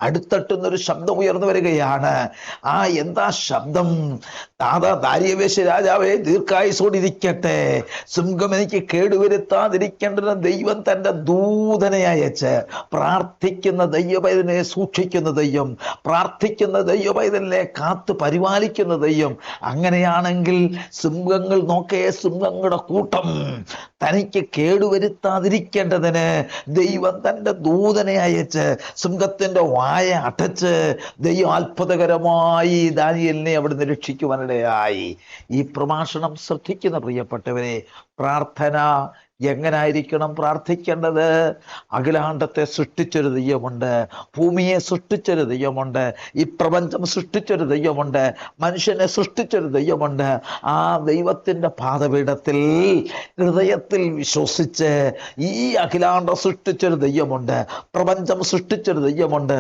അടുത്തട്ടുന്നൊരു ശബ്ദം ഉയർന്നു വരികയാണ്. എന്താ ശബ്ദം? ദാരിയവേശ രാജാവേ, ദീർഘായുസോടിരിക്കട്ടെ. സിംഹം എനിക്ക് കേടുവരുത്താതിരിക്കേണ്ടത് ദൈവം തൻ്റെ ദൂതനെ അയച്ച് പ്രാർത്ഥിക്കുന്ന ദൈവപൈതലിനെ സൂക്ഷിക്കുന്ന ദൈവം, പ്രാർത്ഥിക്കുന്ന ദൈവപൈതലിനെ കാത്തു പരിപാലിക്കുന്ന ദൈവം. അങ്ങനെയാണെങ്കിൽ സിംഹങ്ങൾ നോക്കേ, സിംഹങ്ങളുടെ കൂട്ടം തനിക്ക് കേടുവരുത്താതിരിക്കേണ്ടതിന് ദൈവം തൻ്റെ ദൂതനെ അയച്ച് സിംഹത്തിൻ്റെ വായ അടച്ച് ദൈവം അത്ഭുതകരമായി ദാനിയേലിനെ അവിടുന്ന് രക്ഷിക്കുവാനിടയായി. ഈ പ്രഭാഷണം ശ്രദ്ധിക്കുന്ന പ്രിയപ്പെട്ടവരെ, പ്രാർത്ഥന എങ്ങനായിരിക്കണം പ്രാർത്ഥിക്കേണ്ടത്? അഖിലാണ്ടത്തെ സൃഷ്ടിച്ചൊരു ദൈവമുണ്ട്, ഭൂമിയെ സൃഷ്ടിച്ചൊരു ദൈവമുണ്ട്, ഈ പ്രപഞ്ചം സൃഷ്ടിച്ചൊരു ദൈവമുണ്ട്, മനുഷ്യനെ സൃഷ്ടിച്ചൊരു ദൈവമുണ്ട്. ആ ദൈവത്തിൻ്റെ പാദപീഠത്തിൽ ഹൃദയത്തിൽ വിശ്വസിച്ച് ഈ അഖിലാണ്ടം സൃഷ്ടിച്ചൊരു ദൈവമുണ്ട്, പ്രപഞ്ചം സൃഷ്ടിച്ചൊരു ദൈവമുണ്ട്,